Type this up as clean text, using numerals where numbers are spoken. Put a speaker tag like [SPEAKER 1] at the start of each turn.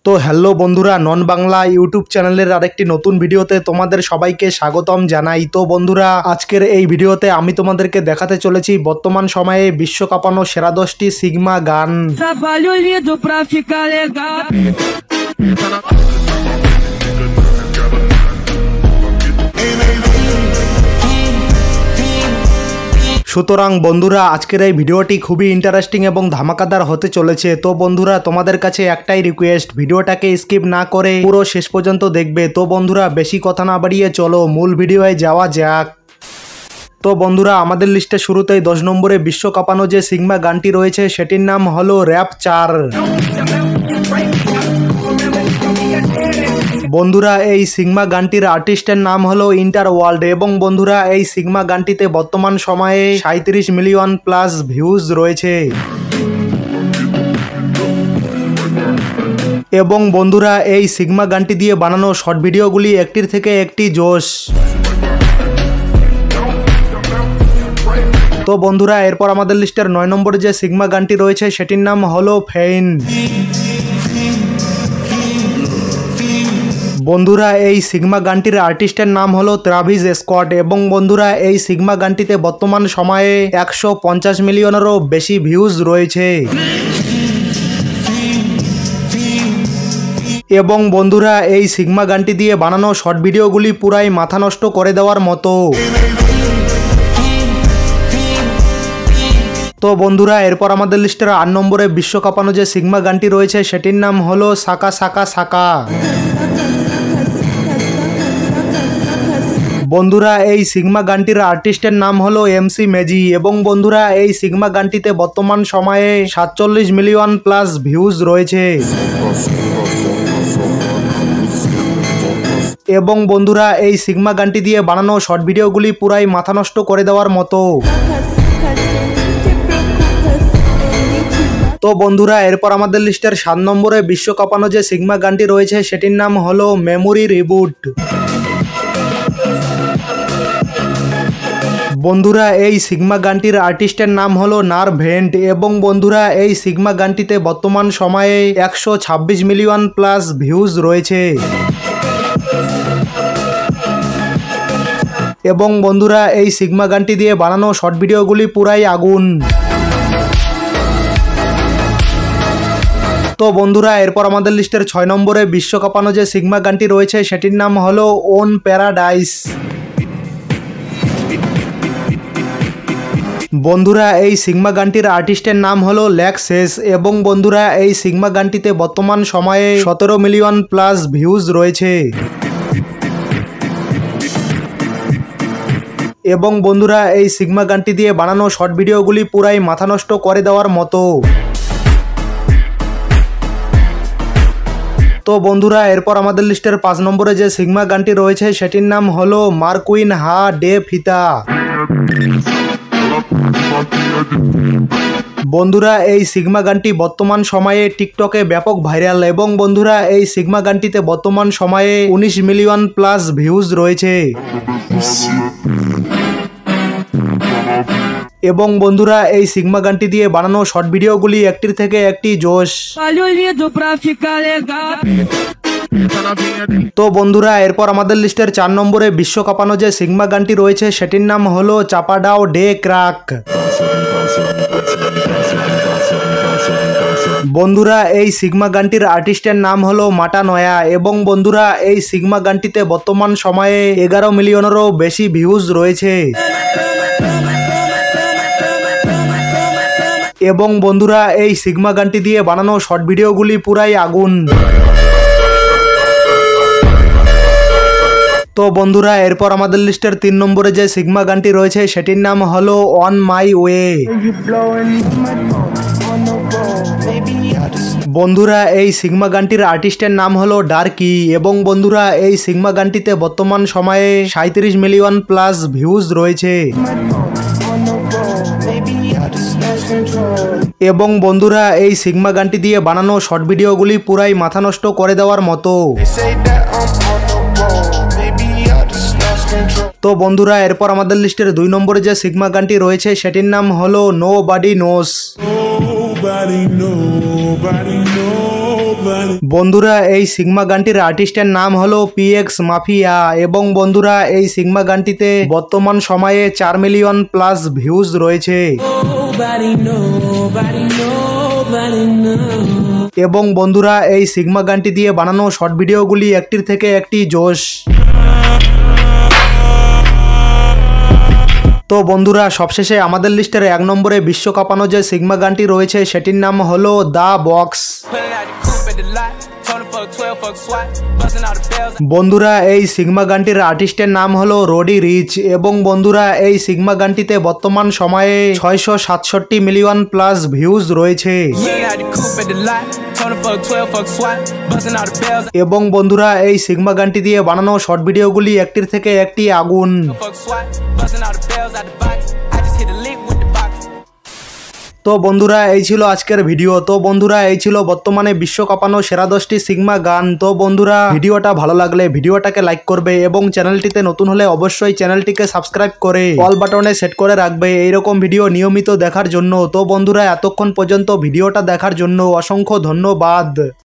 [SPEAKER 1] তো হ্যালো বন্ধুরা, নন বাংলা ইউটিউব চ্যানেলের আরেকটি নতুন ভিডিওতে তোমাদের সবাইকে স্বাগতম জানাই। তো বন্ধুরা, আজকের এই ভিডিওতে আমি তোমাদেরকে দেখাতে চলেছি বর্তমান সময়ে বিশ্ব কাঁপানো সেরা 10টি সিগমা গান। সুতরাং বন্ধুরা, আজকের এই ভিডিওটি খুবই ইন্টারেস্টিং এবং ধামাকাদার হতে চলেছে। তো বন্ধুরা, তোমাদের কাছে একটাই রিকোয়েস্ট, ভিডিওটাকে স্কিপ না করে পুরো শেষ পর্যন্ত দেখবে। তো বন্ধুরা, বেশি কথা না বাড়িয়ে চলো মূল ভিডিওয়ে যাওয়া যাক। তো বন্ধুরা, আমাদের লিস্টে শুরুতেই 10 নম্বরে বিশ্ব কাঁপানো যে সিগমা গানটি রয়েছে সেটির নাম হলো র্যাপচার। বন্ধুরা, এই সিগমা গানটির আর্টিস্টের নাম হলো ইন্টারওয়ার্ল্ড এবং বন্ধুরা, এই সিগমা গানটিতে বর্তমান সময়ে 37 মিলিয়ন প্লাস ভিউজ রয়েছে। এবং বন্ধুরা, এই সিগমা গানটি দিয়ে বানানো শর্ট ভিডিওগুলি একটির থেকে একটি জোশ। তো বন্ধুরা, এরপর আমাদের লিস্টের 9 নম্বরে যে সিগমা গানটি রয়েছে সেটির নাম হলো ফেইন। বন্ধুরা, এই সিগমা গানটির আর্টিস্টের নাম হলো ট্রাভিস স্কট এবং বন্ধুরা, এই সিগমা গানটিতে বর্তমান সময়ে 150 মিলিয়নেরও বেশি ভিউজ রয়েছে। এবং বন্ধুরা, এই সিগমা গানটি দিয়ে বানানো শর্ট ভিডিওগুলি পুরাই মাথা নষ্ট করে দেওয়ার মতো। তো বন্ধুরা, এরপর আমাদের লিস্টের 8 নম্বরে বিশ্ব কাঁপানো যে সিগমা গানটি রয়েছে সেটির নাম হলো সাকা সাকা সাকা। বন্ধুরা, এই সিগমা গানটির আর্টিস্টের নাম হলো MC মেজি এবং বন্ধুরা, এই সিগমা গানটিতে বর্তমান সময়ে 47 মিলিয়ন প্লাস ভিউজ রয়েছে। এবং বন্ধুরা, এই সিগমা গানটি দিয়ে বানানো শর্ট ভিডিওগুলি পুরাই মাথা নষ্ট করে দেওয়ার মতো। তো বন্ধুরা, এরপর আমাদের লিস্টের 7 নম্বরে বিশ্ব কাঁপানো যে সিগমা গানটি রয়েছে সেটির নাম হলো মেমোরি রিবুট। বন্ধুরা, এই সিগমা গানটির আর্টিস্টের নাম হলো নারভেন্ট এবং বন্ধুরা, এই সিগমা গানটিতে বর্তমান সময়ে 126 মিলিয়ন প্লাস ভিউজ রয়েছে। এবং বন্ধুরা, এই সিগমা গানটি দিয়ে বানানো শর্ট ভিডিওগুলি পুরাই আগুন। তো বন্ধুরা, এরপর আমাদের লিস্টের 6 নম্বরে বিশ্ব কাঁপানো যে সিগমা গানটি রয়েছে সেটির নাম হলো ওন প্যারাডাইস। বন্ধুরা, এই সিগমা গানটির আর্টিস্টের নাম হলো ল্যাক্সেস এবং বন্ধুরা, এই সিগমা গানটিতে বর্তমান সময়ে 17 মিলিয়ন প্লাস ভিউজ রয়েছে। এবং বন্ধুরা, এই সিগমা গানটি দিয়ে বানানো শর্ট ভিডিওগুলি পুরাই মাথা নষ্ট করে দেওয়ার মতো। তো বন্ধুরা, এরপর আমাদের লিস্টের 5 নম্বরে যে সিগমা গানটি রয়েছে সেটির নাম হলো মার্কুইন হা ডে ফিতা। বন্ধুরা, এই সিগমা গানটি বর্তমান সময়ে টিকটকে ব্যাপক ভাইরাল এবং বন্ধুরা, এই সিগমা গানটিতে বর্তমান সময়ে 19 মিলিয়ন প্লাস ভিউজ রয়েছে। এবং বন্ধুরা, এই সিগমা গানটি দিয়ে বানানো শর্ট ভিডিওগুলি একটির থেকে একটি জোশ। তো বন্ধুরা, এরপর আমাদের লিস্টের 4 নম্বরে বিশ্ব কাঁপানো যে সিগমা গানটি রয়েছে সেটির নাম হলো চাপাডাও ডে ক্রাক। বন্ধুরা, এই সিগমা গানটির আর্টিস্টের নাম হলো মাটা নয়া এবং বন্ধুরা, এই সিগমা গানটিতে বর্তমান সময়ে 11 মিলিয়নেরও বেশি ভিউজ রয়েছে। এবং বন্ধুরা, এই সিগমা গানটি দিয়ে বানানো শর্ট ভিডিওগুলি পুরাই আগুন। তো বন্ধুরা, এরপর আমাদের লিস্টের 3 নম্বরে যে সিগমা গানটি রয়েছে সেটির নাম হলো অন মাই ওয়ে। বন্ধুরা, এই সিগমা গানটির আর্টিস্টের নাম হলো ডার্কি এবং বন্ধুরা, এই সিগমা গানটিতে বর্তমান সময়ে 37 মিলিয়ন প্লাস ভিউজ রয়েছে। এবং বন্ধুরা, এই সিগমা গানটি দিয়ে বানানো শর্ট ভিডিওগুলি পুরাই মাথা নষ্ট করে দেওয়ার মতো। তো বন্ধুরা, এরপর আমাদের লিস্টের 2 নম্বরে যে সিগমা গানটি রয়েছে সেটির নাম হলো নো বডি নোস। বন্ধুরা এই সিগমা গানটির আর্টিস্টের নাম হলো পিএক্স মাফিয়া এবং বন্ধুরা এই সিগমা গানটিতে বর্তমান সময়ে 4 মিলিয়ন প্লাস ভিউজ রয়েছে এবং বন্ধুরা এই সিগমা গানটি দিয়ে বানানো শর্ট ভিডিওগুলি একটির থেকে একটি জোশ। তো বন্ধুরা সবশেষে আমাদের লিস্টের 1 নম্বরে বিশ্ব কাঁপানো যে সিগমা গানটি রয়েছে সেটির নাম হলো দ্য বক্স। বন্ধুরা এই সিগমা গানটির আর্টিস্টের নাম হলো রডি রিচ এবং বন্ধুরা এই সিগমা গানটিতে বর্তমান সময়ে 667 মিলিয়ন প্লাস ভিউজ রয়েছে এবং বন্ধুরা এই সিগমা গানটি দিয়ে বানানো শর্ট ভিডিওগুলি একটির থেকে একটি আগুন। তো বন্ধুরা এই ছিল আজকের ভিডিও। তো বন্ধুরা এই ছিল বর্তমানে বিশ্ব কাঁপানো সেরা 10টি সিগমা গান। তো বন্ধুরা ভিডিওটা ভালো লাগলে ভিডিওটাকে লাইক করবে এবং চ্যানেলটিতে নতুন হলে অবশ্যই চ্যানেলটিকে সাবস্ক্রাইব করে অল বাটনে সেট করে রাখবে এইরকম ভিডিও নিয়মিত দেখার জন্য। তো বন্ধুরা এতক্ষণ পর্যন্ত ভিডিওটা দেখার জন্য অসংখ্য ধন্যবাদ।